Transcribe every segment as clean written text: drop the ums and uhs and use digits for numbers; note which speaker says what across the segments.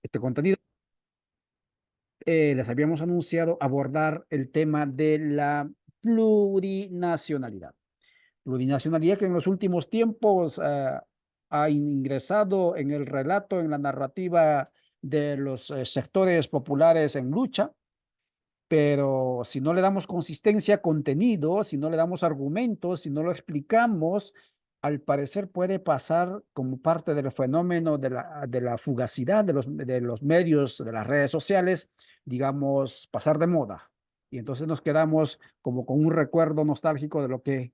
Speaker 1: este contenido, les habíamos anunciado abordar el tema de la plurinacionalidad. Plurinacionalidad que en los últimos tiempos ha ingresado en el relato, en la narrativa de los sectores populares en lucha, pero si no le damos consistencia, contenido, si no le damos argumentos, si no lo explicamos, al parecer puede pasar como parte del fenómeno de la fugacidad de los medios, de las redes sociales, digamos, pasar de moda. Y entonces nos quedamos como con un recuerdo nostálgico de lo que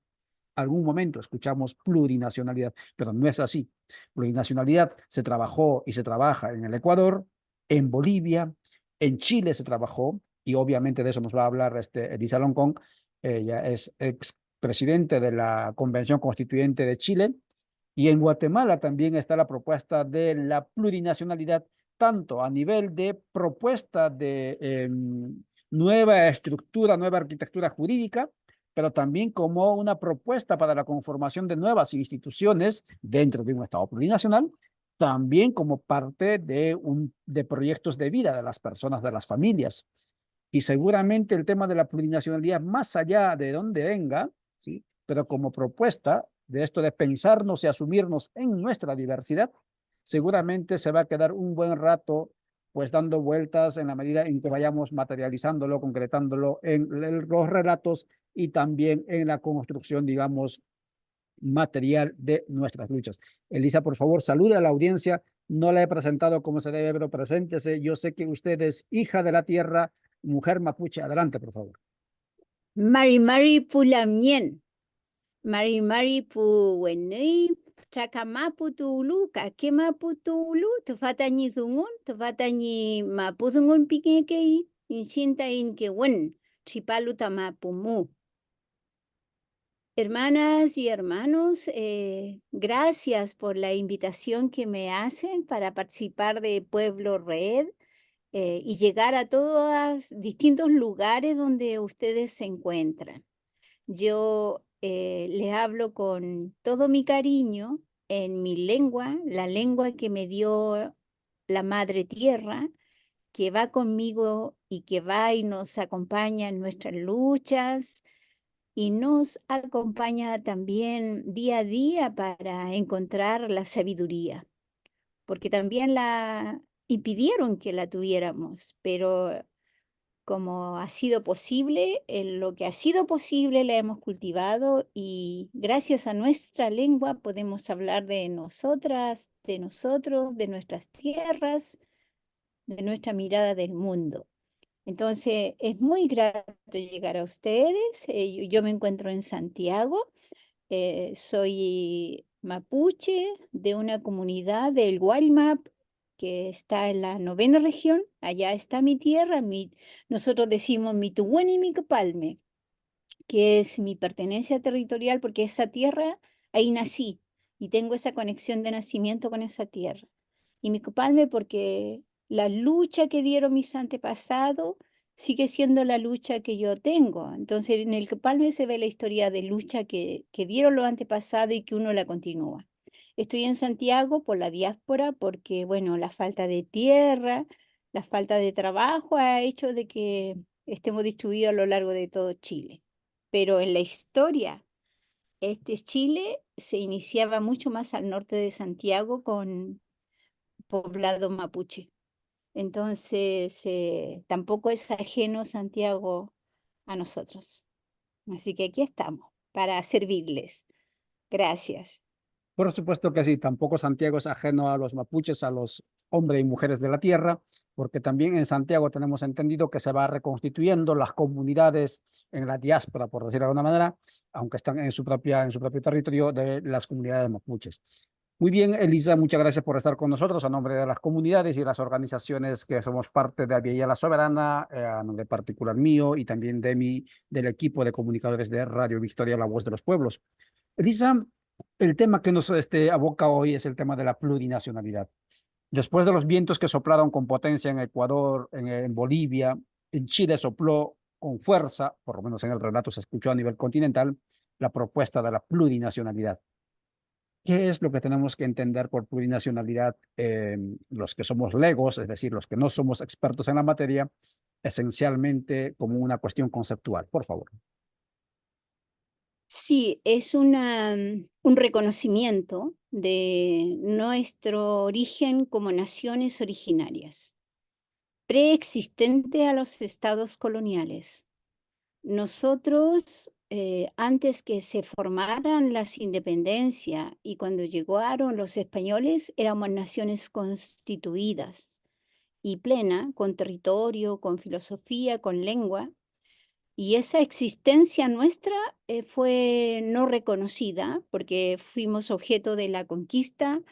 Speaker 1: algún momento escuchamos plurinacionalidad, pero no es así. Plurinacionalidad se trabajó y se trabaja en el Ecuador, en Bolivia, en Chile se trabajó, y obviamente de eso nos va a hablar Elisa Loncón. Ella es expresidente de la Convención Constituyente de Chile, y en Guatemala también está la propuesta de la plurinacionalidad, tanto a nivel de propuesta de nueva estructura, nueva arquitectura jurídica, pero también como una propuesta para la conformación de nuevas instituciones dentro de un Estado plurinacional, también como parte de proyectos de vida de las personas, de las familias. Y seguramente el tema de la plurinacionalidad, más allá de dónde venga, ¿sí? Pero como propuesta de esto de pensarnos y asumirnos en nuestra diversidad, seguramente se va a quedar un buen rato pues dando vueltas en la medida en que vayamos materializándolo, concretándolo en los relatos y también en la construcción, digamos, material de nuestras luchas. Elisa, por favor, salude a la audiencia. No la he presentado como se debe, pero preséntese. Yo sé que usted es hija de la tierra, mujer mapuche. Adelante, por favor.
Speaker 2: Mari Mari Pulamien, Mari Mari Pu Wenei, Chacamapu Tulu, Kakemapu Tulu, Tufatani Zungun, Tufatani Mapuzungun Pikekei, Inchinta Inkewen, Chipalu Tamapumu. Hermanas y hermanos, gracias por la invitación que me hacen para participar de Pueblo Red y llegar a todos distintos lugares donde ustedes se encuentran. Yo les hablo con todo mi cariño en mi lengua, la lengua que me dio la Madre Tierra, que va conmigo y que va y nos acompaña en nuestras luchas y nos acompaña también día a día para encontrar la sabiduría, porque también la impidieron que la tuviéramos, pero como ha sido posible, en lo que ha sido posible la hemos cultivado y gracias a nuestra lengua podemos hablar de nosotras, de nosotros, de nuestras tierras, de nuestra mirada del mundo. Entonces, es muy grato llegar a ustedes. Yo me encuentro en Santiago, soy mapuche de una comunidad del Guaymas que está en la 9ª región. Allá está mi tierra. Nosotros decimos Mituwani y Micapalme, que es mi pertenencia territorial porque esa tierra, ahí nací y tengo esa conexión de nacimiento con esa tierra. Y Micapalme porque la lucha que dieron mis antepasados sigue siendo la lucha que yo tengo. Entonces, en el Micapalme se ve la historia de lucha que dieron los antepasados y que uno la continúa. Estoy en Santiago por la diáspora porque, bueno, la falta de tierra, la falta de trabajo ha hecho de que estemos distribuidos a lo largo de todo Chile. Pero en la historia, este Chile se iniciaba mucho más al norte de Santiago con poblado mapuche. Entonces, tampoco es ajeno Santiago a nosotros. Así que aquí estamos para servirles. Gracias.
Speaker 1: Por supuesto que sí, tampoco Santiago es ajeno a los mapuches, a los hombres y mujeres de la tierra, porque también en Santiago tenemos entendido que se va reconstituyendo las comunidades en la diáspora, por decirlo de alguna manera, aunque están en su propio territorio de las comunidades mapuches. Muy bien, Elisa, muchas gracias por estar con nosotros a nombre de las comunidades y las organizaciones que somos parte de Aviala La Soberana, a nombre particular mío y también del equipo de comunicadores de Radio Victoria, La Voz de los Pueblos. Elisa, el tema que nos aboca hoy es el tema de la plurinacionalidad. Después de los vientos que soplaron con potencia en Ecuador, en Bolivia, en Chile sopló con fuerza, por lo menos en el relato se escuchó a nivel continental, la propuesta de la plurinacionalidad. ¿Qué es lo que tenemos que entender por plurinacionalidad? Los que somos legos, es decir, los que no somos expertos en la materia, esencialmente como una cuestión conceptual, por favor.
Speaker 2: Sí, es un reconocimiento de nuestro origen como naciones originarias, preexistente a los estados coloniales. Nosotros, antes que se formaran las independencias y cuando llegaron los españoles, éramos naciones constituidas y plena, con territorio, con filosofía, con lengua, y esa existencia nuestra fue no reconocida porque fuimos objeto de la conquista,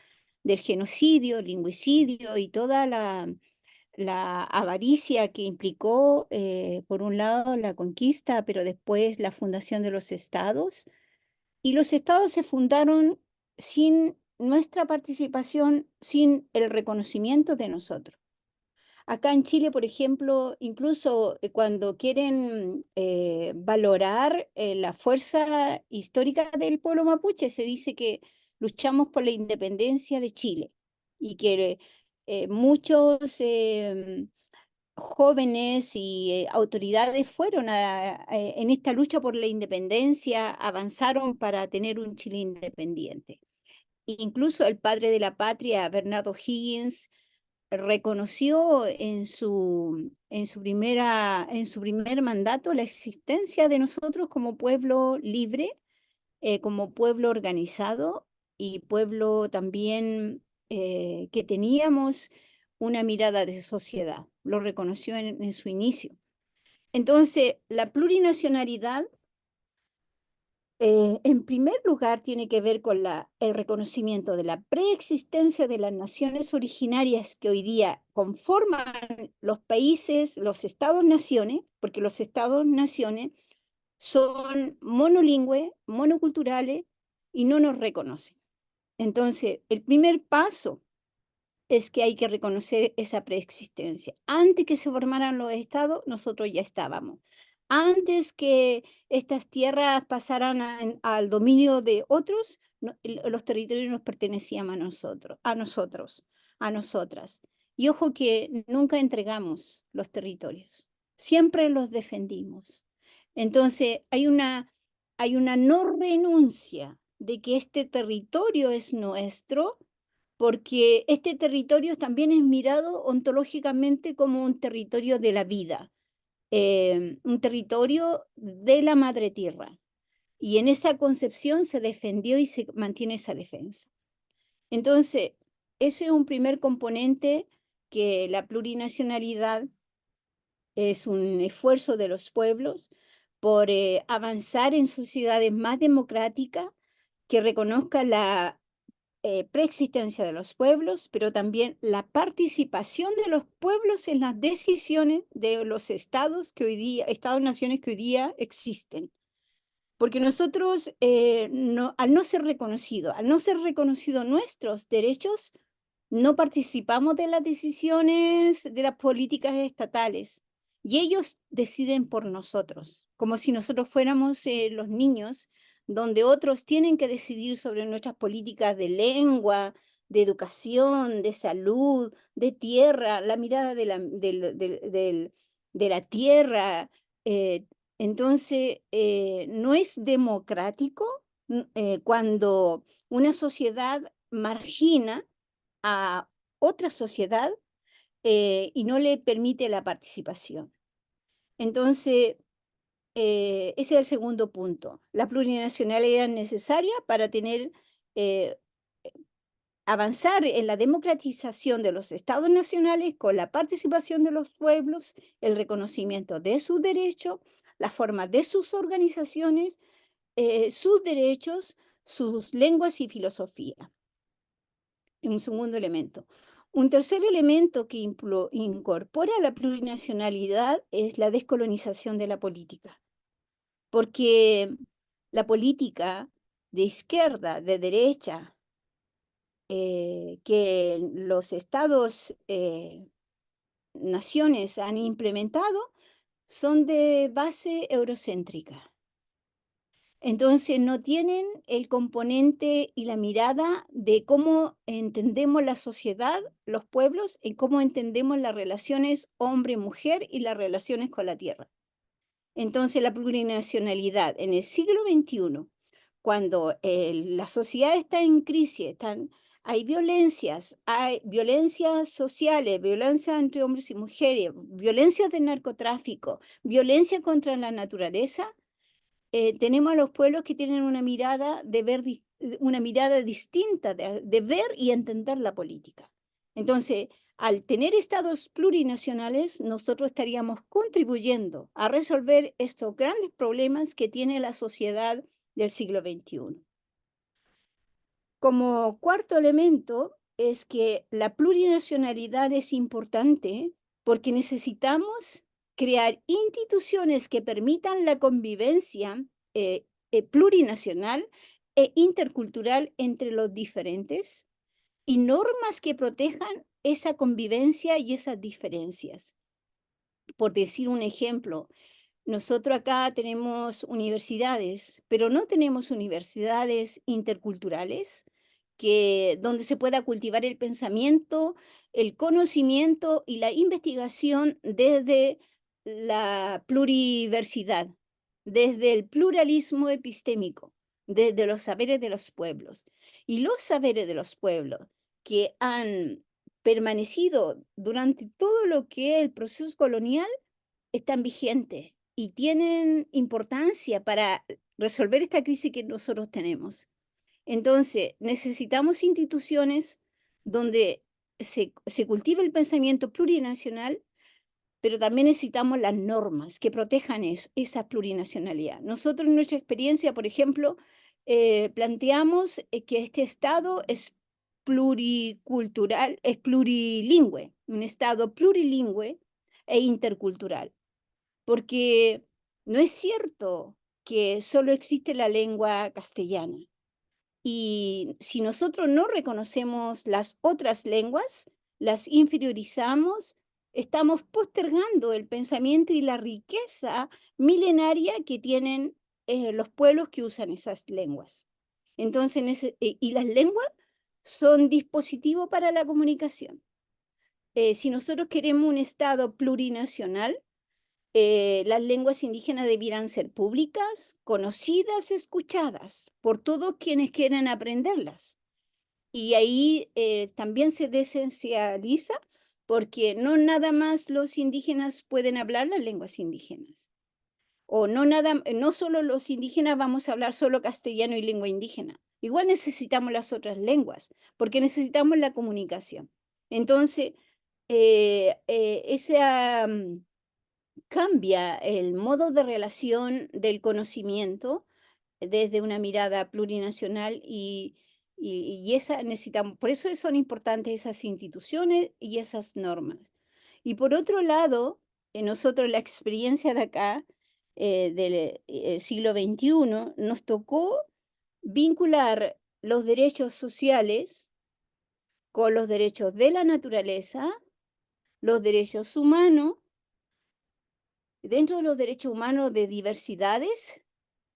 Speaker 2: del genocidio, lingüicidio y toda la avaricia que implicó, por un lado, la conquista, pero después la fundación de los estados. Y los estados se fundaron sin nuestra participación, sin el reconocimiento de nosotros. Acá en Chile, por ejemplo, incluso cuando quieren valorar la fuerza histórica del pueblo mapuche, se dice que luchamos por la independencia de Chile y que muchos jóvenes y autoridades fueron en esta lucha por la independencia, avanzaron para tener un Chile independiente. Incluso el padre de la patria, Bernardo Higgins, reconoció en su primer mandato la existencia de nosotros como pueblo libre, como pueblo organizado y pueblo también que teníamos una mirada de sociedad. Lo reconoció en su inicio. Entonces, la plurinacionalidad en primer lugar, tiene que ver con el reconocimiento de la preexistencia de las naciones originarias que hoy día conforman los países, los estados-naciones, porque los estados-naciones son monolingües, monoculturales y no nos reconocen. Entonces, el primer paso es que hay que reconocer esa preexistencia. Antes que se formaran los estados, nosotros ya estábamos. Antes que estas tierras pasaran al dominio de otros, los territorios nos pertenecían a nosotras. Y ojo que nunca entregamos los territorios, siempre los defendimos. Entonces, hay una no renuncia de que este territorio es nuestro porque este territorio también es mirado ontológicamente como un territorio de la vida, un territorio de la madre tierra. Y en esa concepción se defendió y se mantiene esa defensa. Entonces, ese es un primer componente que la plurinacionalidad es un esfuerzo de los pueblos por avanzar en sociedades más democráticas que reconozcan la preexistencia de los pueblos, pero también la participación de los pueblos en las decisiones de los estados que hoy día, estados-naciones que hoy día existen. Porque nosotros, al no ser reconocidos nuestros derechos, no participamos de las decisiones de las políticas estatales y ellos deciden por nosotros, como si nosotros fuéramos los niños, donde otros tienen que decidir sobre nuestras políticas de lengua, de educación, de salud, de tierra, la mirada de la tierra. eh, entonces, no es democrático cuando una sociedad margina a otra sociedad y no le permite la participación. Entonces, ese es el segundo punto. La plurinacionalidad es necesaria para eh, avanzar en la democratización de los estados nacionales con la participación de los pueblos, el reconocimiento de sus derechos, la forma de sus organizaciones, sus derechos, sus lenguas y filosofía. Un segundo elemento. Un tercer elemento que incorpora la plurinacionalidad es la descolonización de la política, porque la política de izquierda, de derecha, que los estados, naciones han implementado, son de base eurocéntrica. Entonces no tienen el componente y la mirada de cómo entendemos la sociedad, los pueblos, y cómo entendemos las relaciones hombre-mujer y las relaciones con la tierra. Entonces la plurinacionalidad en el siglo XXI, cuando la sociedad está en crisis, hay violencias sociales, violencia entre hombres y mujeres, violencias de narcotráfico, violencia contra la naturaleza. Tenemos a los pueblos que tienen una mirada una mirada distinta de ver y entender la política. Entonces, al tener estados plurinacionales, nosotros estaríamos contribuyendo a resolver estos grandes problemas que tiene la sociedad del siglo XXI. Como cuarto elemento es que la plurinacionalidad es importante porque necesitamos crear instituciones que permitan la convivencia plurinacional e intercultural entre los diferentes y normas que protejan esa convivencia y esas diferencias. Por decir un ejemplo, nosotros acá tenemos universidades, pero no tenemos universidades interculturales donde se pueda cultivar el pensamiento, el conocimiento y la investigación desde la pluriversidad, desde el pluralismo epistémico, desde los saberes de los pueblos. Y los saberes de los pueblos que han permanecido durante todo lo que es el proceso colonial están vigentes y tienen importancia para resolver esta crisis que nosotros tenemos. Entonces, necesitamos instituciones donde se cultive el pensamiento plurinacional, pero también necesitamos las normas que protejan esa plurinacionalidad. Nosotros en nuestra experiencia, por ejemplo, planteamos que este Estado es pluricultural, es plurilingüe, un Estado plurilingüe e intercultural, porque no es cierto que solo existe la lengua castellana. Y si nosotros no reconocemos las otras lenguas, las inferiorizamos, estamos postergando el pensamiento y la riqueza milenaria que tienen los pueblos que usan esas lenguas. Entonces, y las lenguas son dispositivos para la comunicación. Si nosotros queremos un Estado plurinacional, las lenguas indígenas debieran ser públicas, conocidas, escuchadas por todos quienes quieran aprenderlas. Y ahí también se desesencializa porque no nada más los indígenas pueden hablar las lenguas indígenas. O no solo los indígenas vamos a hablar solo castellano y lengua indígena. Igual necesitamos las otras lenguas, porque necesitamos la comunicación. Entonces, esa cambia el modo de relación del conocimiento desde una mirada plurinacional y esa necesitamos, por eso son importantes esas instituciones y esas normas. Y por otro lado, nosotros la experiencia de acá, del siglo XXI, nos tocó vincular los derechos sociales con los derechos de la naturaleza, los derechos humanos, dentro de los derechos humanos de diversidades,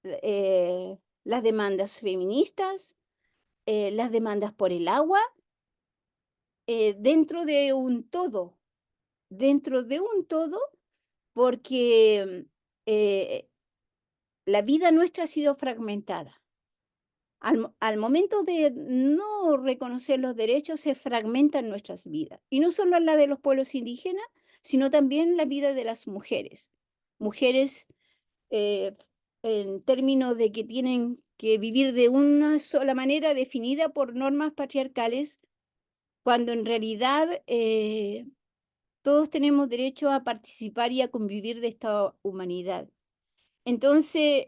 Speaker 2: las demandas feministas, las demandas por el agua, dentro de un todo, porque la vida nuestra ha sido fragmentada. Al momento de no reconocer los derechos, se fragmentan nuestras vidas. Y no solo la de los pueblos indígenas, sino también la vida de las mujeres. Mujeres en términos de que tienen que vivir de una sola manera definida por normas patriarcales, cuando en realidad todos tenemos derecho a participar y a convivir de esta humanidad. Entonces,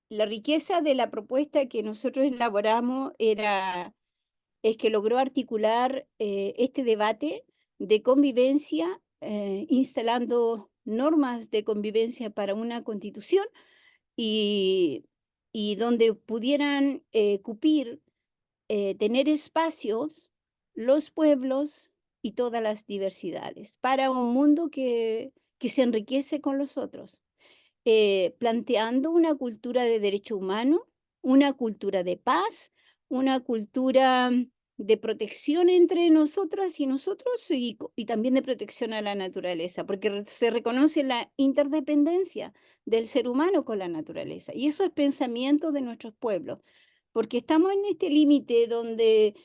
Speaker 2: la riqueza de la propuesta que nosotros elaboramos es que logró articular este debate de convivencia, instalando normas de convivencia para una constitución y, y donde pudieran cupir, tener espacios los pueblos y todas las diversidades para un mundo que se enriquece con los otros. planteando una cultura de derecho humano, una cultura de paz, una cultura de protección entre nosotras y nosotros y también de protección a la naturaleza, porque se reconoce la interdependencia del ser humano con la naturaleza. Y eso es pensamiento de nuestros pueblos, porque estamos en este límite donde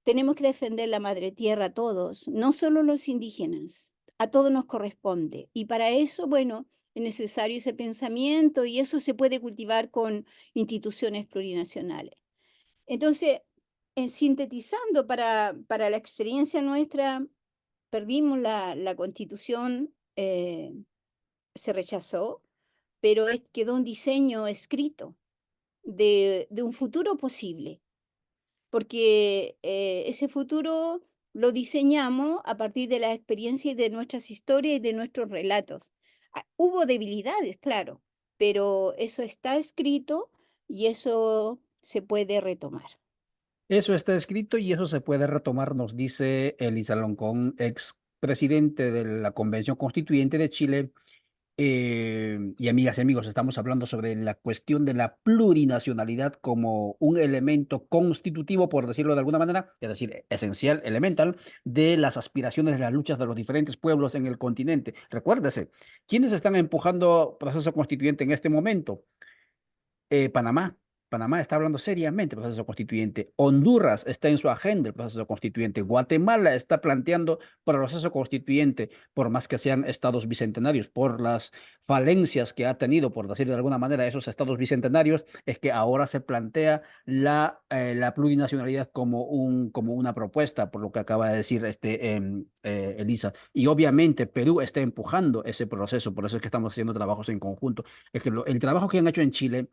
Speaker 2: tenemos que defender la madre tierra a todos, no solo los indígenas, a todos nos corresponde. Y para eso, bueno, es necesario ese pensamiento y eso se puede cultivar con instituciones plurinacionales. Entonces, sintetizando, para la experiencia nuestra, perdimos la constitución, se rechazó, pero quedó un diseño escrito de un futuro posible porque ese futuro lo diseñamos a partir de las experiencias y de nuestras historias y de nuestros relatos. Hubo debilidades, claro, pero eso está escrito y eso se puede retomar.
Speaker 1: Eso está escrito y eso se puede retomar, nos dice Elisa Loncón, ex presidente de la Convención Constituyente de Chile. Y amigas y amigos, estamos hablando sobre la cuestión de la plurinacionalidad como un elemento constitutivo, por decirlo de alguna manera, es decir, esencial, elemental, de las aspiraciones de las luchas de los diferentes pueblos en el continente. Recuérdese, ¿quiénes están empujando proceso constituyente en este momento? Panamá. Panamá está hablando seriamente del proceso constituyente. Honduras está en su agenda el proceso constituyente. Guatemala está planteando para el proceso constituyente, por más que sean estados bicentenarios, por las falencias que ha tenido, por decir de alguna manera, esos estados bicentenarios, es que ahora se plantea la plurinacionalidad como una propuesta, por lo que acaba de decir Elisa. Y obviamente Perú está empujando ese proceso, por eso es que estamos haciendo trabajos en conjunto. Es que el trabajo que han hecho en Chile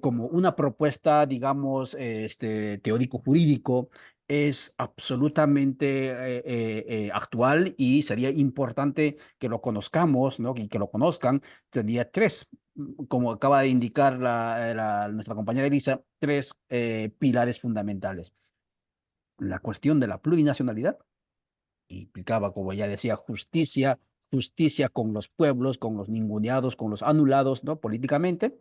Speaker 1: como una propuesta, digamos, teórico-jurídico, es absolutamente actual y sería importante que lo conozcamos, ¿no? Y que lo conozcan. Tendría tres, como acaba de indicar nuestra compañera Elisa, tres pilares fundamentales. La cuestión de la plurinacionalidad implicaba, como ya decía, justicia, justicia con los pueblos, con los ninguneados, con los anulados, ¿no? Políticamente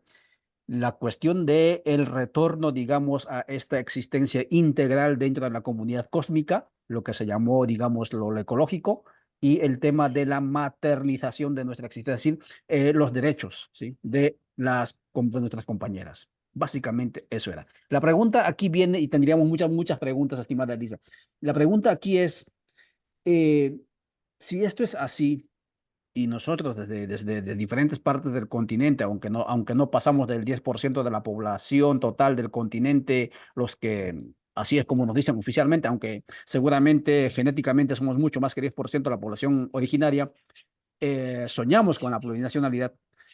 Speaker 1: la cuestión de el retorno, digamos, a esta existencia integral dentro de la comunidad cósmica, lo que se llamó, digamos, lo ecológico, y el tema de la maternización de nuestra existencia, es decir, los derechos, ¿sí? De nuestras compañeras. Básicamente eso era. La pregunta aquí viene, y tendríamos muchas preguntas, estimada Elisa. La pregunta aquí es, eh, si esto es así, y nosotros desde de diferentes partes del continente, aunque no pasamos del 10% de la población total del continente, los que, así es como nos dicen oficialmente, aunque seguramente genéticamente somos mucho más que 10% de la población originaria, soñamos con la plurinacionalidad.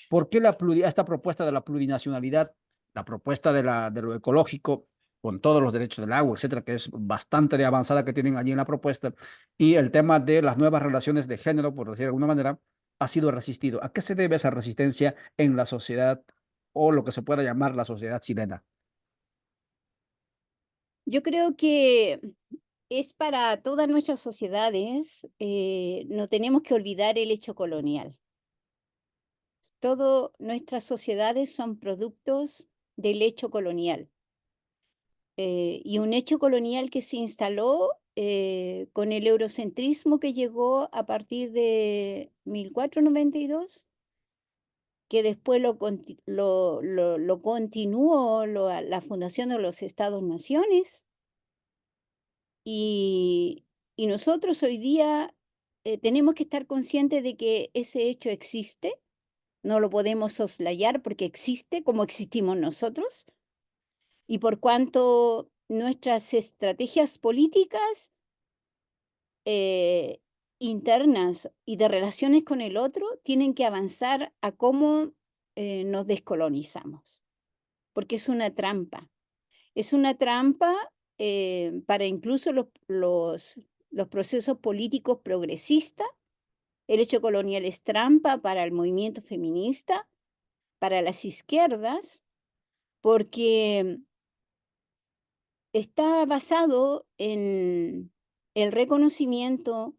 Speaker 1: ¿Por qué esta propuesta de la plurinacionalidad, la propuesta de lo ecológico, con todos los derechos del agua, etcétera, que es bastante avanzada que tienen allí en la propuesta, y el tema de las nuevas relaciones de género, por decir de alguna manera, ha sido resistido? ¿A qué se debe esa resistencia en la sociedad o lo que se pueda llamar la sociedad chilena?
Speaker 2: Yo creo que es para todas nuestras sociedades, no tenemos que olvidar el hecho colonial. Todas nuestras sociedades son productos del hecho colonial. Y un hecho colonial que se instaló con el eurocentrismo que llegó a partir de 1492, que después lo continuó la fundación de los Estados-naciones. Y, y nosotros hoy día tenemos que estar conscientes de que ese hecho existe, no lo podemos soslayar porque existe como existimos nosotros y por cuanto nuestras estrategias políticas eh, internas y de relaciones con el otro tienen que avanzar a cómo nos descolonizamos, porque es una trampa para incluso los procesos políticos progresistas. El hecho colonial es trampa para el movimiento feminista, para las izquierdas, porque está basado en el reconocimiento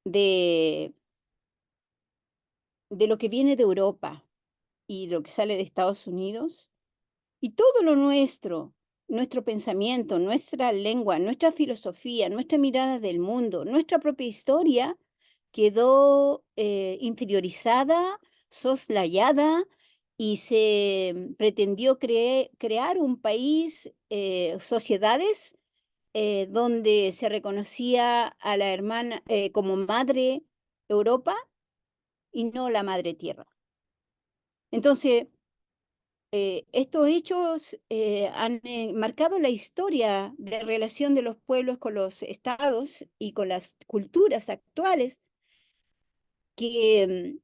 Speaker 2: de, de lo que viene de Europa. y lo que sale de Estados Unidos. Y todo lo nuestro pensamiento, nuestra lengua, nuestra filosofía, nuestra mirada del mundo, nuestra propia historia, quedó inferiorizada, soslayada y se pretendió crear un país, sociedades donde se reconocía a la hermana como madre Europa y no la madre tierra. Entonces, estos hechos han marcado la historia de relación de los pueblos con los estados y con las culturas actuales que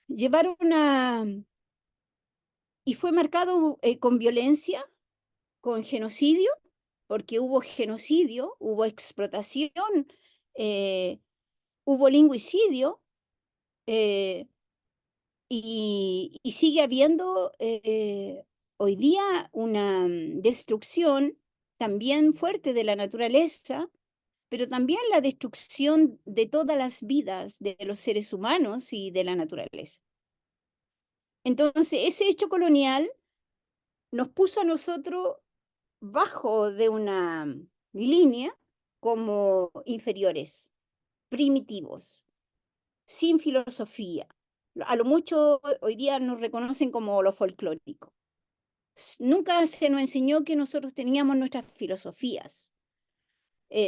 Speaker 2: llevaron a, y fue marcado con violencia, con genocidio, porque hubo genocidio, hubo explotación, eh, hubo lingüicidio, eh, y sigue habiendo hoy día una destrucción también fuerte de la naturaleza, pero también la destrucción de todas las vidas de los seres humanos y de la naturaleza. Entonces, ese hecho colonial nos puso a nosotros bajo de una línea como inferiores, primitivos, sin filosofía. A lo mucho hoy día nos reconocen como lo folclórico. Nunca se nos enseñó que nosotros teníamos nuestras filosofías.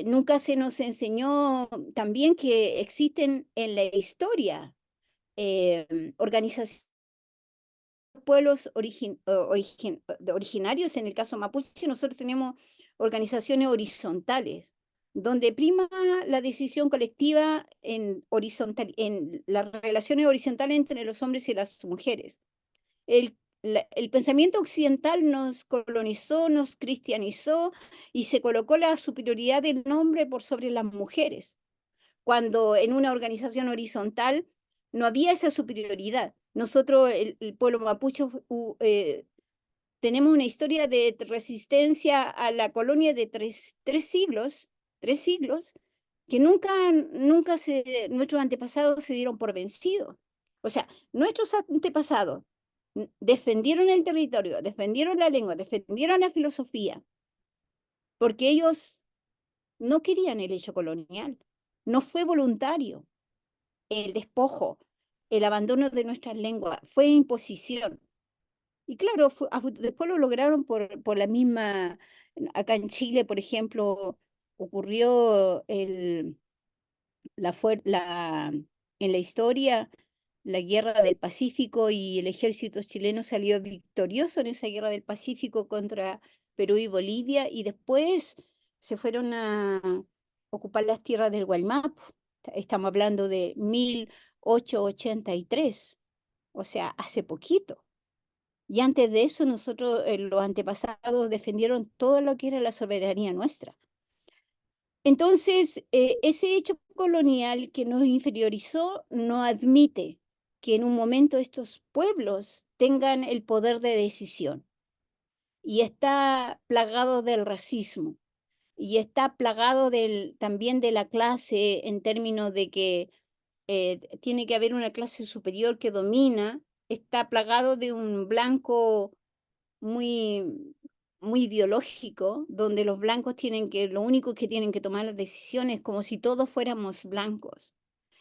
Speaker 2: Nunca se nos enseñó también que existen en la historia organizaciones, pueblos originarios, en el caso mapuche, nosotros tenemos organizaciones horizontales, donde prima la decisión colectiva en las relaciones horizontales entre los hombres y las mujeres. El pensamiento occidental nos colonizó, nos cristianizó y se colocó la superioridad del hombre por sobre las mujeres, cuando en una organización horizontal no había esa superioridad. Nosotros, el pueblo mapuche, tenemos una historia de resistencia a la colonia de tres siglos, que nuestros antepasados se dieron por vencidos. O sea, nuestros antepasados defendieron el territorio, defendieron la lengua, defendieron la filosofía, porque ellos no querían el hecho colonial, no fue voluntario el despojo, el abandono de nuestras lenguas, fue imposición. Y claro, después lo lograron por la misma, acá en Chile, por ejemplo, ocurrió en la historia la guerra del Pacífico y el ejército chileno salió victorioso en esa guerra del Pacífico contra Perú y Bolivia y después se fueron a ocupar las tierras del Guaymapu. Estamos hablando de 1883, o sea, hace poquito. Y antes de eso, nosotros, los antepasados, defendieron todo lo que era la soberanía nuestra. Entonces, ese hecho colonial que nos inferiorizó no admite que en un momento estos pueblos tengan el poder de decisión. Y está plagado del racismo. Y está plagado también de la clase en términos de que tiene que haber una clase superior que domina. Está plagado de un blanco muy, muy ideológico, donde los blancos lo único que tienen que tomar las decisiones como si todos fuéramos blancos.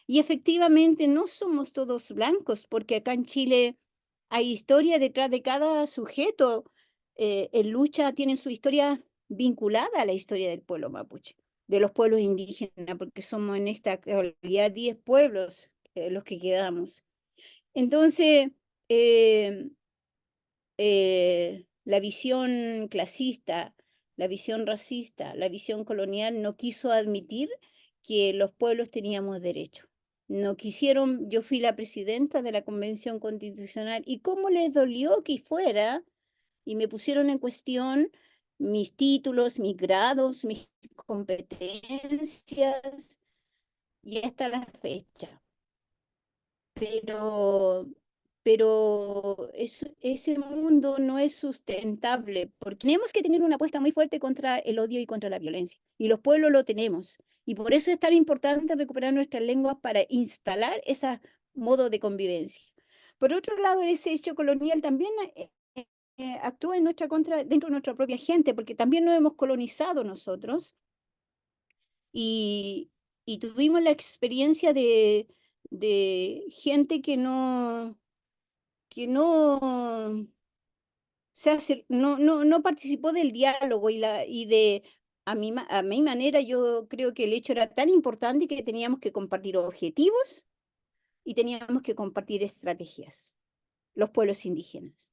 Speaker 2: Y efectivamente no somos todos blancos, porque acá en Chile hay historia detrás de cada sujeto. En lucha tienen su historia vinculada a la historia del pueblo mapuche, de los pueblos indígenas, porque somos en esta actualidad 10 pueblos los que quedamos. Entonces, eh, la visión clasista, la visión racista, la visión colonial no quiso admitir que los pueblos teníamos derecho. No quisieron, yo fui la presidenta de la Convención Constitucional y cómo les dolió que fuera y me pusieron en cuestión mis títulos, mis grados, mis competencias y hasta la fecha. Pero, pero ese mundo no es sustentable, porque tenemos que tener una apuesta muy fuerte contra el odio y contra la violencia, y los pueblos lo tenemos. Y por eso es tan importante recuperar nuestras lenguas para instalar ese modo de convivencia. Por otro lado, ese hecho colonial también actúa en nuestra contra dentro de nuestra propia gente, porque también nos hemos colonizado nosotros y, y tuvimos la experiencia de gente que no no participó del diálogo y de, a mi manera, yo creo que el hecho era tan importante que teníamos que compartir objetivos y teníamos que compartir estrategias, los pueblos indígenas.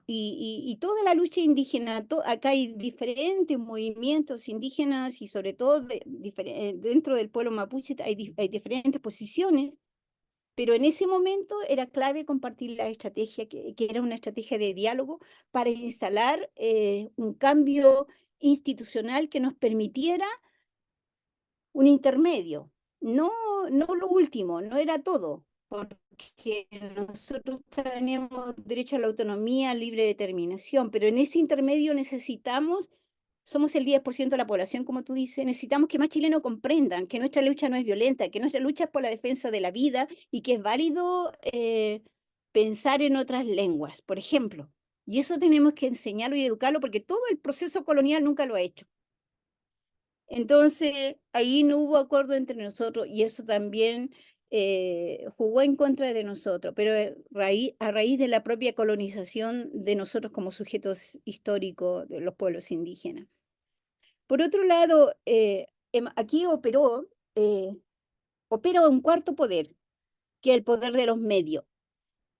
Speaker 2: Y toda la lucha indígena, acá hay diferentes movimientos indígenas y sobre todo dentro del pueblo mapuche hay diferentes posiciones, pero en ese momento era clave compartir la estrategia, que era una estrategia de diálogo para instalar un cambio institucional que nos permitiera un intermedio, no lo último, no era todo, porque nosotros tenemos derecho a la autonomía, libre determinación, pero en ese intermedio necesitamos, somos el 10% de la población, como tú dices, necesitamos que más chilenos comprendan que nuestra lucha no es violenta, que nuestra lucha es por la defensa de la vida y que es válido pensar en otras lenguas, por ejemplo. Y eso tenemos que enseñarlo y educarlo porque todo el proceso colonial nunca lo ha hecho. Entonces, ahí no hubo acuerdo entre nosotros y eso también jugó en contra de nosotros, pero a raíz de la propia colonización de nosotros como sujetos históricos de los pueblos indígenas. Por otro lado, aquí opera un cuarto poder, que es el poder de los medios.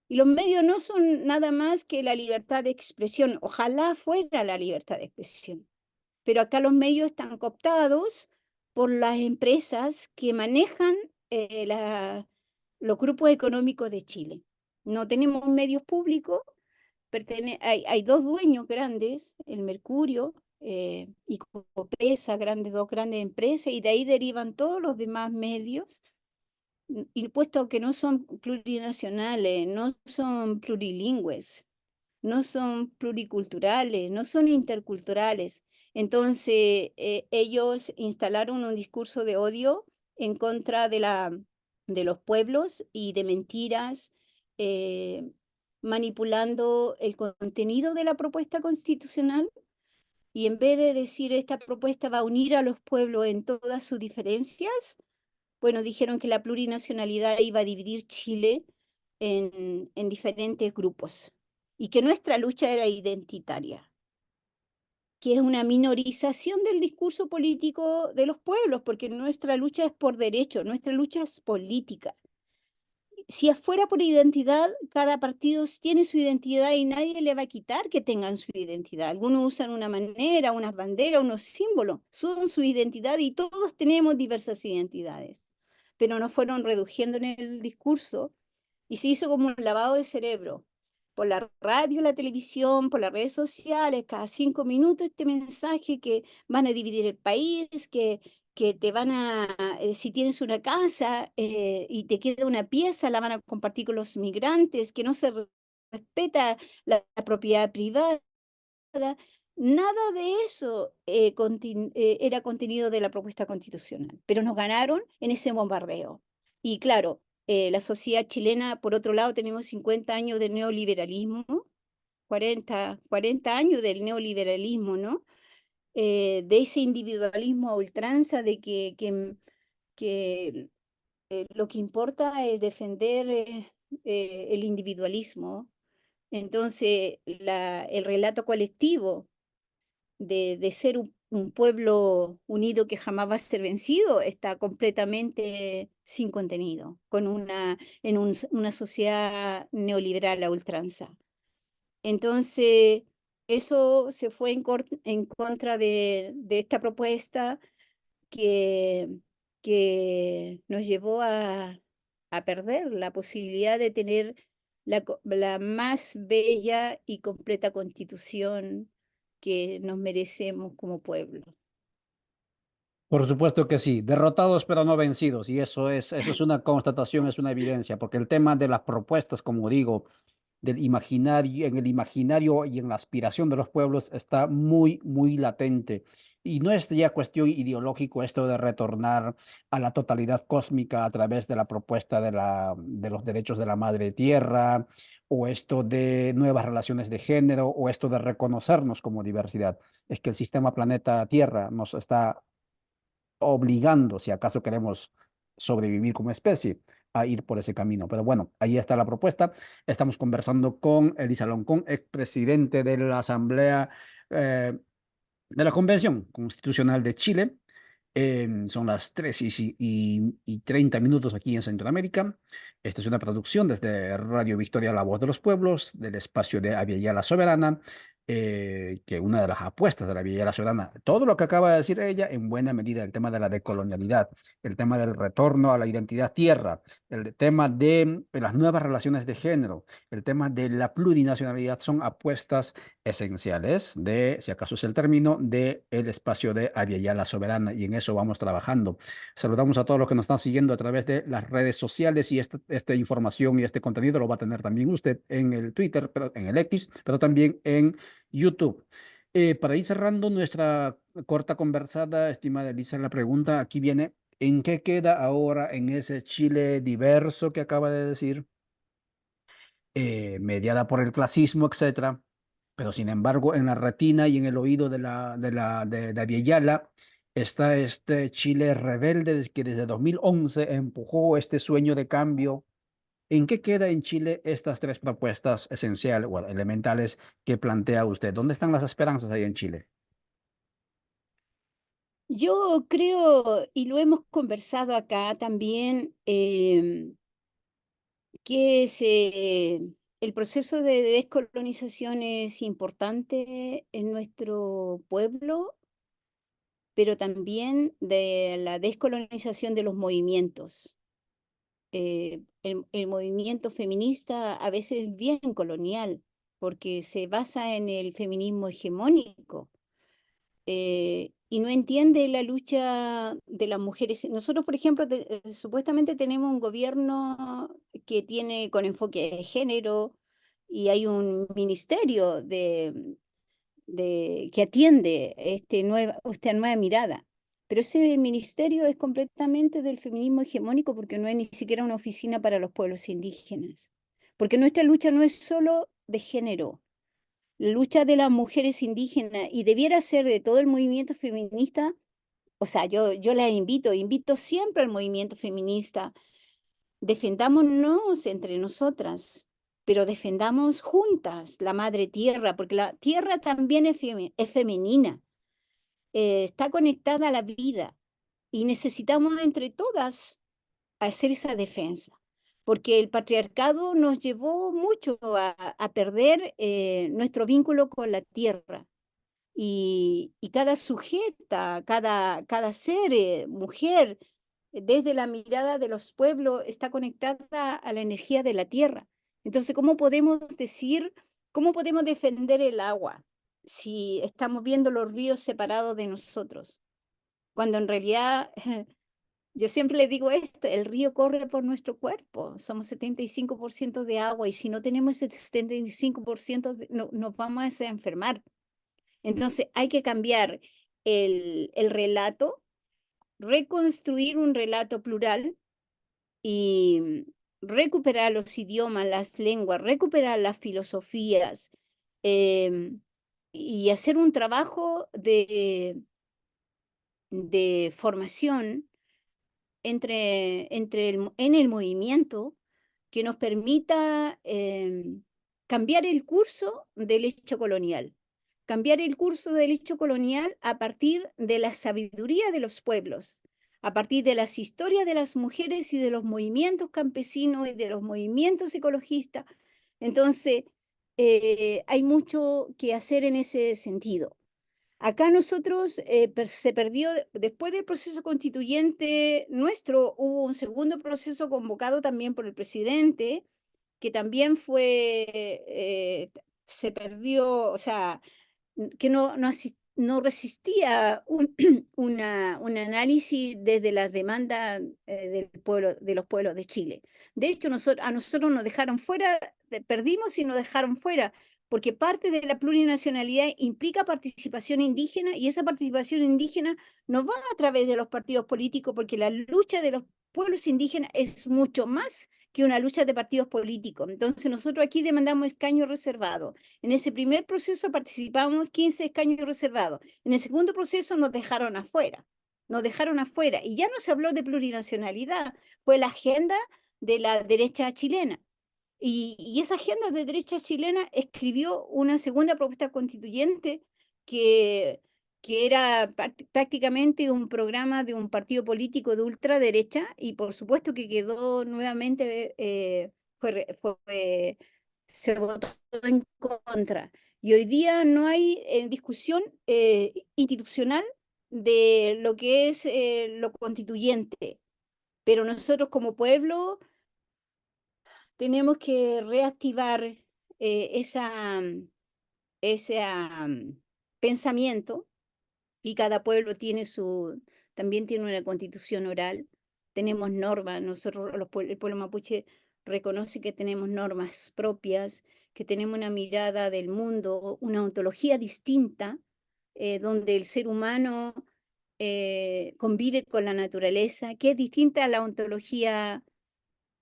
Speaker 2: Y los medios no son nada más que la libertad de expresión. Ojalá fuera la libertad de expresión, pero acá los medios están cooptados por las empresas que manejan los grupos económicos de Chile. No tenemos medios públicos, hay dos dueños grandes, el Mercurio y Copesa, dos grandes empresas, y de ahí derivan todos los demás medios, y puesto que no son plurinacionales, no son plurilingües, no son pluriculturales, no son interculturales. Entonces, ellos instalaron un discurso de odio en contra de los pueblos y de mentiras, eh, manipulando el contenido de la propuesta constitucional. Y en vez de decir esta propuesta va a unir a los pueblos en todas sus diferencias, bueno, dijeron que la plurinacionalidad iba a dividir Chile en diferentes grupos y que nuestra lucha era identitaria, que es una minorización del discurso político de los pueblos, porque nuestra lucha es por derecho, nuestra lucha es política. Si fuera por identidad, cada partido tiene su identidad y nadie le va a quitar que tengan su identidad. Algunos usan una manera, unas banderas, unos símbolos, son su identidad y todos tenemos diversas identidades, pero nos fueron reduciendo en el discurso y se hizo como un lavado de cerebro. Por la radio, la televisión, por las redes sociales, cada 5 minutos este mensaje que van a dividir el país, que te van si tienes una casa y te queda una pieza, la van a compartir con los migrantes, que no se respeta la propiedad privada. Nada de eso era contenido de la propuesta constitucional, pero nos ganaron en ese bombardeo. Y claro, la sociedad chilena, por otro lado, tenemos 50 años de neoliberalismo, 40 años del neoliberalismo, ¿no? De ese individualismo a ultranza, de que lo que importa es defender el individualismo. Entonces, el relato colectivo de ser un pueblo unido que jamás va a ser vencido está completamente sin contenido, una sociedad neoliberal a ultranza. Entonces, eso se fue en contra de esta propuesta que, que nos llevó a perder la posibilidad de tener la más bella y completa constitución que nos merecemos como pueblo.
Speaker 1: Por supuesto que sí, derrotados pero no vencidos, y eso es una constatación, es una evidencia, porque el tema de las propuestas, como digo, del imaginario, en el imaginario y en la aspiración de los pueblos está muy, muy latente. y no es ya cuestión ideológico esto de retornar a la totalidad cósmica a través de la propuesta de los derechos de la madre tierra, o esto de nuevas relaciones de género, o esto de reconocernos como diversidad. Es que el sistema planeta Tierra nos está obligando, si acaso queremos sobrevivir como especie, a ir por ese camino. Pero bueno, ahí está la propuesta. Estamos conversando con Elisa Loncón, expresidente de la Asamblea de la Convención Constitucional de Chile. Son las 3 y 30 minutos aquí en Centroamérica. Esta es una producción desde Radio Victoria, La Voz de los Pueblos, del espacio de Aviala Soberana, que una de las apuestas de la Aviala Soberana, todo lo que acaba de decir ella, en buena medida el tema de la decolonialidad, el tema del retorno a la identidad tierra, el tema de las nuevas relaciones de género, el tema de la plurinacionalidad, son apuestas esenciales de, si acaso es el término, de el espacio de Aviala Soberana, y en eso vamos trabajando. Saludamos a todos los que nos están siguiendo a través de las redes sociales, y esta información y este contenido lo va a tener también usted en el Twitter, pero, en el X, pero también en YouTube. Para ir cerrando nuestra corta conversada, estimada Elisa, la pregunta aquí viene: ¿en qué queda ahora en ese Chile diverso que acaba de decir, mediada por el clasismo, etcétera? Pero sin embargo, en la retina y en el oído de Abiyala está este Chile rebelde que desde 2011 empujó este sueño de cambio. ¿En qué queda en Chile estas tres propuestas esenciales o elementales que plantea usted? ¿Dónde están las esperanzas ahí en Chile?
Speaker 2: Yo creo, y lo hemos conversado acá también, que el proceso de descolonización es importante en nuestro pueblo, pero también de la descolonización de los movimientos. El movimiento feminista a veces es bien colonial, porque se basa en el feminismo hegemónico, y no entiende la lucha de las mujeres. Nosotros, por ejemplo, supuestamente tenemos un gobierno que tiene con enfoque de género, y hay un ministerio que atiende esta nueva mirada. Pero ese ministerio es completamente del feminismo hegemónico, porque no hay ni siquiera una oficina para los pueblos indígenas. Porque nuestra lucha no es solo de género, la lucha de las mujeres indígenas, y debiera ser de todo el movimiento feminista. O sea, yo la invito siempre al movimiento feminista: defendámonos entre nosotras, pero defendamos juntas la madre tierra, porque la tierra también es femenina, está conectada a la vida, y necesitamos entre todas hacer esa defensa, porque el patriarcado nos llevó mucho a perder nuestro vínculo con la tierra. Y cada sujeta, cada ser, mujer, desde la mirada de los pueblos, está conectada a la energía de la tierra. Entonces, ¿cómo podemos decir, cómo podemos defender el agua si estamos viendo los ríos separados de nosotros? Cuando en realidad, yo siempre le digo esto: el río corre por nuestro cuerpo, somos 75% de agua, y si no tenemos ese 75%, nos vamos a enfermar. Entonces hay que cambiar el relato, reconstruir un relato plural, y recuperar los idiomas, las lenguas, recuperar las filosofías, em, y hacer un trabajo de formación en el movimiento, que nos permita cambiar el curso del hecho colonial. Cambiar el curso del hecho colonial a partir de la sabiduría de los pueblos, a partir de las historias de las mujeres y de los movimientos campesinos y de los movimientos ecologistas. Entonces, hay mucho que hacer en ese sentido. Acá nosotros se perdió, después del proceso constituyente nuestro, hubo un segundo proceso convocado también por el presidente, que también se perdió. O sea, que no resistía un análisis desde las demandas de los pueblos de Chile. De hecho, a nosotros nos dejaron fuera, perdimos y nos dejaron fuera, porque parte de la plurinacionalidad implica participación indígena y esa participación indígena no va a través de los partidos políticos, porque la lucha de los pueblos indígenas es mucho más que una lucha de partidos políticos. Entonces nosotros aquí demandamos escaños reservados. En ese primer proceso participamos 15 escaños reservados. En el segundo proceso nos dejaron afuera. Nos dejaron afuera y ya no se habló de plurinacionalidad, fue la agenda de la derecha chilena. Y esa agenda de derecha chilena escribió una segunda propuesta constituyente que, que era prácticamente un programa de un partido político de ultraderecha y por supuesto que quedó nuevamente, se votó en contra. Y hoy día no hay discusión institucional de lo que es lo constituyente, pero nosotros como pueblo tenemos que reactivar ese pensamiento y cada pueblo tiene también tiene una constitución oral, tenemos normas, nosotros el pueblo mapuche reconoce que tenemos normas propias, que tenemos una mirada del mundo, una ontología distinta, donde el ser humano convive con la naturaleza, que es distinta a la ontología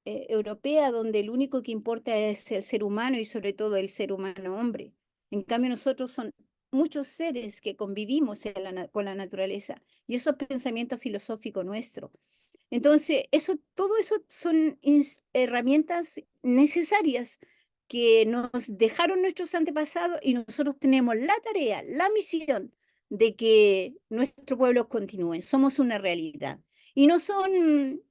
Speaker 2: europea, donde el único que importa es el ser humano y sobre todo el ser humano hombre. En cambio, nosotros son muchos seres que convivimos con la naturaleza y eso es pensamiento filosófico nuestro. Entonces, todo eso son herramientas necesarias que nos dejaron nuestros antepasados y nosotros tenemos la tarea, la misión de que nuestros pueblos continúen. Somos una realidad. Y no son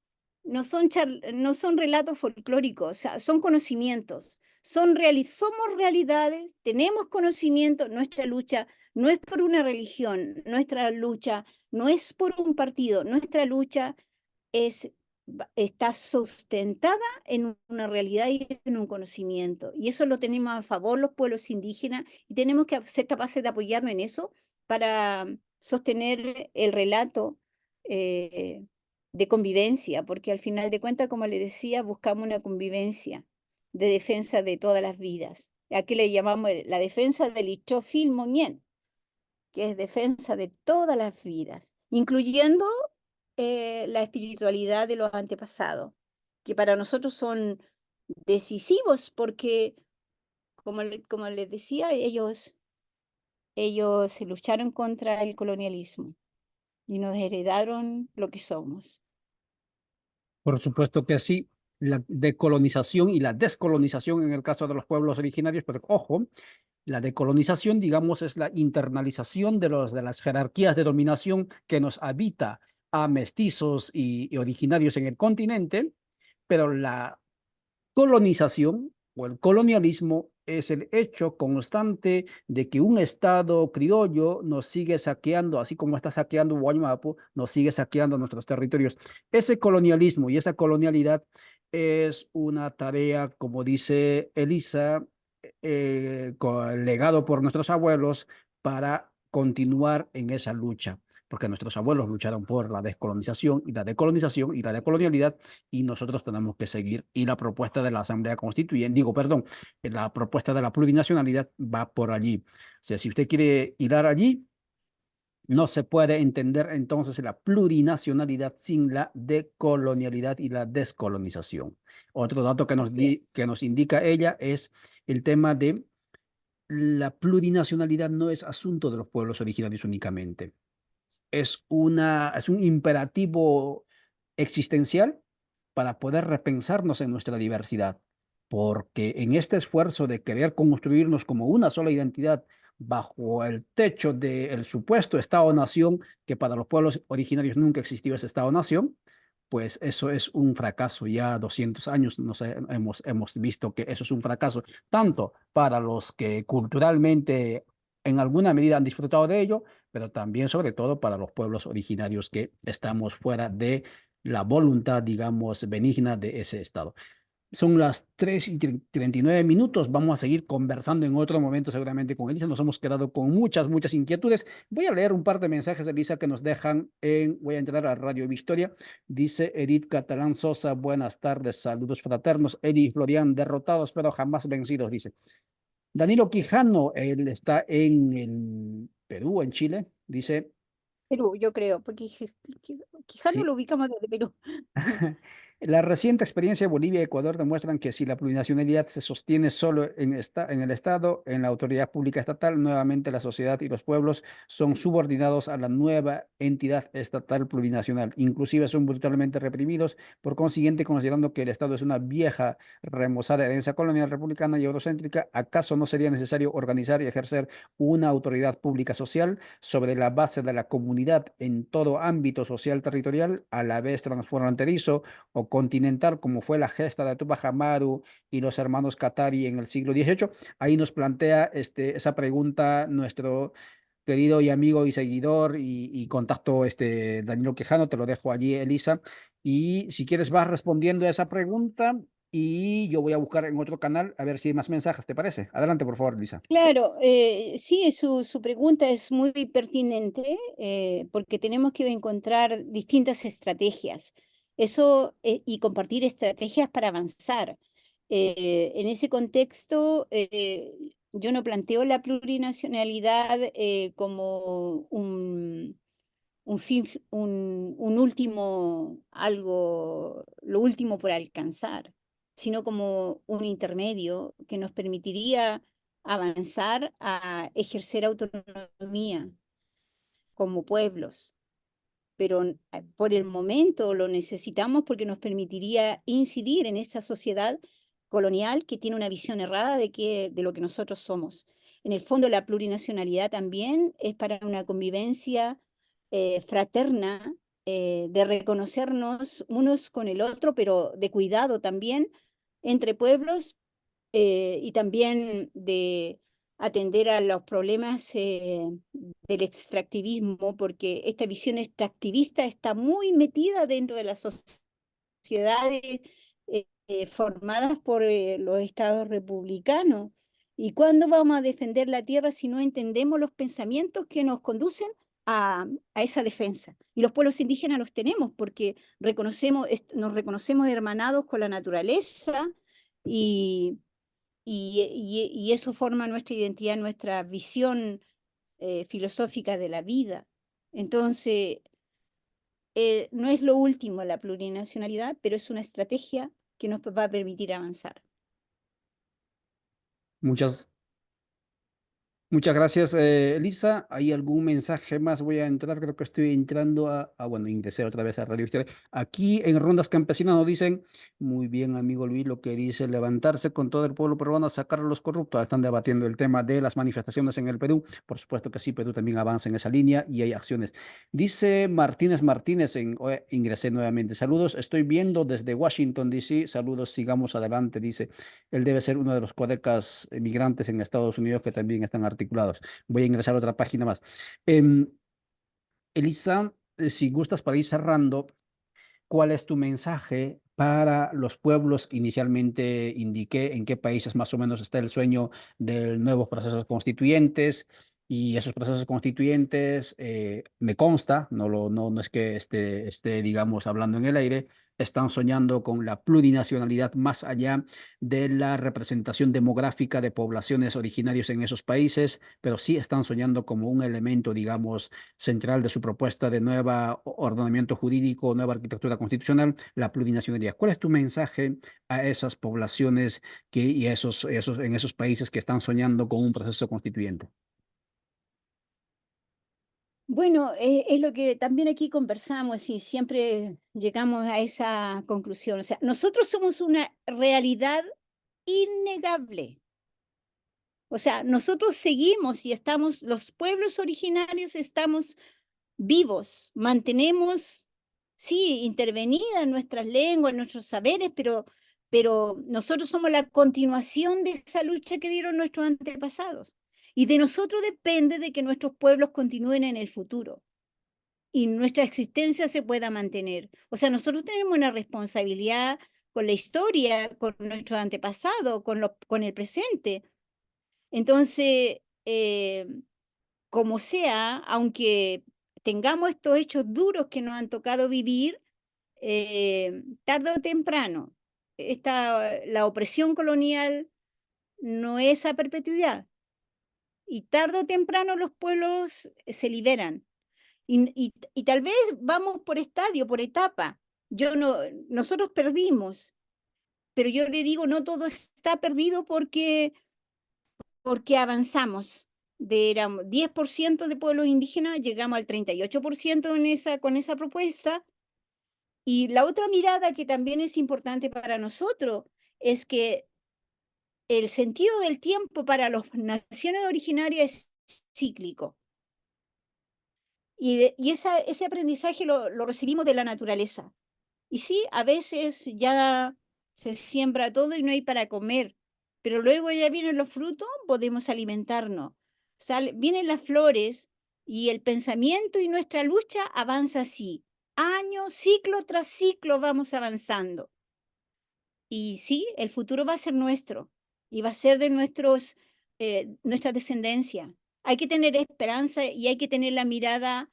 Speaker 2: relatos folclóricos, o sea, son conocimientos, somos realidades, tenemos conocimiento, nuestra lucha no es por una religión, nuestra lucha no es por un partido, nuestra lucha está sustentada en una realidad y en un conocimiento. Y eso lo tenemos a favor los pueblos indígenas y tenemos que ser capaces de apoyarnos en eso para sostener el relato de convivencia, porque al final de cuentas, como le decía, buscamos una convivencia de defensa de todas las vidas. Aquí le llamamos la defensa del Ichofil Moñén, que es defensa de todas las vidas, incluyendo la espiritualidad de los antepasados, que para nosotros son decisivos porque, como les decía, ellos lucharon contra el colonialismo y nos heredaron lo que somos.
Speaker 1: Por supuesto que sí, la decolonización y la descolonización en el caso de los pueblos originarios, pero ojo, la decolonización, digamos, es la internalización de las jerarquías de dominación que nos habita a mestizos y originarios en el continente, pero la colonización o el colonialismo es el hecho constante de que un Estado criollo nos sigue saqueando, así como está saqueando Guaymapu, nos sigue saqueando nuestros territorios. Ese colonialismo y esa colonialidad es una tarea, como dice Elisa, legado por nuestros abuelos para continuar en esa lucha, porque nuestros abuelos lucharon por la descolonización y la decolonización y la decolonialidad, y nosotros tenemos que seguir. Y la propuesta de la Asamblea Constituyente, digo, perdón, la propuesta de la plurinacionalidad va por allí. O sea, si usted quiere ir allí, no se puede entender entonces la plurinacionalidad sin la decolonialidad y la descolonización. Otro dato
Speaker 2: Así es.
Speaker 1: que nos indica ella es el tema de la plurinacionalidad no es asunto de los pueblos originarios únicamente. Es un imperativo existencial para poder repensarnos en nuestra diversidad, porque en este esfuerzo de querer construirnos como una sola identidad bajo el techo del supuesto Estado-nación, que para los pueblos originarios nunca existió ese Estado-nación, pues eso es un fracaso. Ya 200 años hemos visto que eso es un fracaso, tanto para los que culturalmente en alguna medida han disfrutado de ello, pero también sobre todo para los pueblos originarios que estamos fuera de la voluntad, digamos, benigna de ese Estado. Son las 3:39. Vamos a seguir conversando en otro momento seguramente con Elisa. Nos hemos quedado con muchas inquietudes. Voy a leer un par de mensajes de Elisa que nos dejan voy a entrar a Radio Victoria. Dice Edith Catalán Sosa, buenas tardes, saludos fraternos. Eli y Florian, derrotados pero jamás vencidos, dice. Danilo Quijano, él está en el Perú, en Chile, dice,
Speaker 2: Perú, yo creo, porque Quijano
Speaker 1: sí.
Speaker 2: lo ubicamos desde Perú.
Speaker 1: La reciente experiencia de Bolivia y Ecuador demuestran que si la plurinacionalidad se sostiene solo en el Estado, en la autoridad pública estatal, nuevamente la sociedad y los pueblos son subordinados a la nueva entidad estatal plurinacional. Inclusive son brutalmente reprimidos. Por consiguiente, considerando que el Estado es una vieja, remozada herencia colonial republicana y eurocéntrica, ¿acaso no sería necesario organizar y ejercer una autoridad pública social sobre la base de la comunidad en todo ámbito social territorial, a la vez transfronterizo o continental, como fue la gesta de Tupac Amaru y los hermanos Qatari en el siglo XVIII? Ahí nos plantea esa pregunta nuestro querido y amigo y seguidor y contacto Danilo Quijano. Te lo dejo allí, Elisa. Y si quieres, vas respondiendo a esa pregunta y yo voy a buscar en otro canal a ver si hay más mensajes, ¿te parece? Adelante, por favor, Elisa.
Speaker 2: Claro, sí, su pregunta es muy pertinente porque tenemos que encontrar distintas estrategias. Eso y compartir estrategias para avanzar. En ese contexto, yo no planteo la plurinacionalidad como un fin, un último, algo, lo último por alcanzar, sino como un intermedio que nos permitiría avanzar a ejercer autonomía como pueblos. Pero por el momento lo necesitamos porque nos permitiría incidir en esa sociedad colonial que tiene una visión errada de lo que nosotros somos. En el fondo, la plurinacionalidad también es para una convivencia fraterna, de reconocernos unos con el otro, pero de cuidado también entre pueblos, y también de atender a los problemas del extractivismo, porque esta visión extractivista está muy metida dentro de las sociedades formadas por los estados republicanos. ¿Y cuándo vamos a defender la tierra si no entendemos los pensamientos que nos conducen a esa defensa? Y los pueblos indígenas los tenemos porque nos reconocemos hermanados con la naturaleza y, y eso forma nuestra identidad, nuestra visión filosófica de la vida. Entonces, no es lo último la plurinacionalidad, pero es una estrategia que nos va a permitir avanzar.
Speaker 1: Muchas Muchas gracias, Elisa. ¿Hay algún mensaje más? Voy a entrar, creo que estoy entrando bueno, ingresé otra vez a Radio Victoria. Aquí en Rondas Campesinas nos dicen, muy bien, amigo Luis, lo que dice, levantarse con todo el pueblo peruano, sacar a los corruptos. Están debatiendo el tema de las manifestaciones en el Perú. Por supuesto que sí, Perú también avanza en esa línea y hay acciones. Dice Martínez, ingresé nuevamente. Saludos, estoy viendo desde Washington, D.C. Saludos, sigamos adelante, dice. Él debe ser uno de los codecas migrantes en Estados Unidos que también están articulados. Voy a ingresar a otra página más. Em, Elisa, si gustas para ir cerrando, ¿cuál es tu mensaje para los pueblos que inicialmente indiqué? ¿En qué países más o menos está el sueño de nuevos procesos constituyentes? Y esos procesos constituyentes, me consta, no es que esté, digamos, hablando en el aire, están soñando con la plurinacionalidad más allá de la representación demográfica de poblaciones originarias en esos países, pero sí están soñando como un elemento, digamos, central de su propuesta de nuevo ordenamiento jurídico, nueva arquitectura constitucional, la plurinacionalidad. ¿Cuál es tu mensaje a esas poblaciones y en esos países que están soñando con un proceso constituyente?
Speaker 2: Bueno, es lo que también aquí conversamos y siempre llegamos a esa conclusión. O sea, nosotros somos una realidad innegable. O sea, nosotros seguimos y estamos, los pueblos originarios estamos vivos, mantenemos, sí, intervenidas nuestras lenguas, nuestros saberes, pero nosotros somos la continuación de esa lucha que dieron nuestros antepasados. Y de nosotros depende de que nuestros pueblos continúen en el futuro y nuestra existencia se pueda mantener. O sea, nosotros tenemos una responsabilidad con la historia, con nuestros antepasados, con el presente. Entonces, como sea, aunque tengamos estos hechos duros que nos han tocado vivir, tarde o temprano, la opresión colonial no es a perpetuidad. Y tarde o temprano los pueblos se liberan. Y tal vez vamos por estadio, por etapa. Yo no, nosotros perdimos, pero yo le digo, no todo está perdido porque avanzamos. Éramos 10% de pueblos indígenas, llegamos al 38% con esa propuesta. Y la otra mirada que también es importante para nosotros es que el sentido del tiempo para las naciones originarias es cíclico. Y ese aprendizaje lo recibimos de la naturaleza. Y sí, a veces ya se siembra todo y no hay para comer, pero luego ya vienen los frutos, podemos alimentarnos. Vienen las flores y el pensamiento y nuestra lucha avanza así. Año, ciclo tras ciclo vamos avanzando. Y sí, el futuro va a ser nuestro y va a ser de nuestra descendencia. Hay que tener esperanza y hay que tener la mirada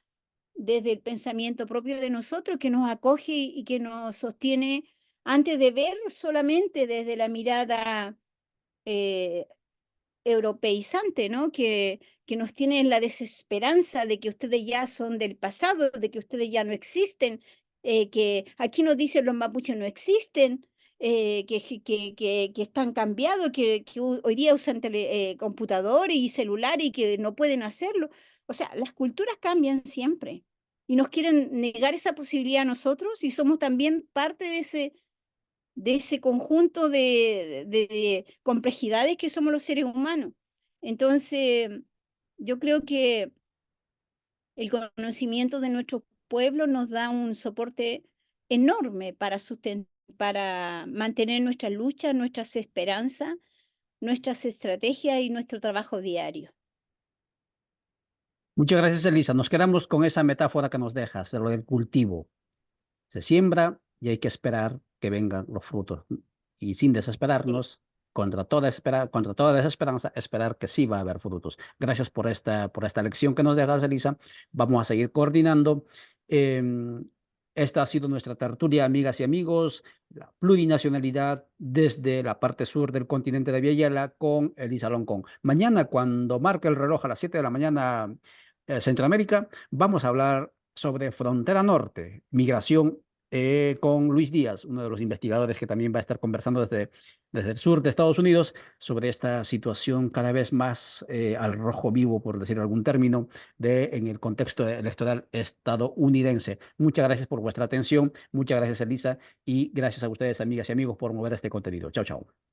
Speaker 2: desde el pensamiento propio de nosotros que nos acoge y que nos sostiene antes de ver solamente desde la mirada eh, europeizante, ¿no? Que nos tiene en la desesperanza de que ustedes ya son del pasado, de que ustedes ya no existen, que aquí nos dicen los mapuches no existen, que están cambiados, que hoy día usan computador y celular y que no pueden hacerlo. O sea, las culturas cambian siempre y nos quieren negar esa posibilidad a nosotros y somos también parte de ese conjunto de complejidades que somos los seres humanos. Entonces, yo creo que el conocimiento de nuestro pueblo nos da un soporte enorme para mantener nuestra lucha, nuestras esperanzas, nuestras estrategias y nuestro trabajo diario.
Speaker 1: Muchas gracias, Elisa. Nos quedamos con esa metáfora que nos dejas, de lo del cultivo. Se siembra y hay que esperar que vengan los frutos. Y sin
Speaker 2: Sí.
Speaker 1: desesperarnos, contra toda desesperanza, esperar que sí va a haber frutos. Gracias por esta lección que nos dejas, Elisa. Vamos a seguir coordinando. Em, Esta ha sido nuestra tertulia, amigas y amigos, la plurinacionalidad desde la parte sur del continente de Villayala con Elisa Loncón. Mañana, cuando marque el reloj a las 7 de la mañana, Centroamérica, vamos a hablar sobre frontera norte, migración con Luis Díaz, uno de los investigadores que también va a estar conversando desde el sur de Estados Unidos sobre esta situación cada vez más al rojo vivo, por decir algún término, en el contexto electoral estadounidense. Muchas gracias por vuestra atención, muchas gracias Elisa y gracias a ustedes, amigas y amigos, por mover este contenido. Chao, chao.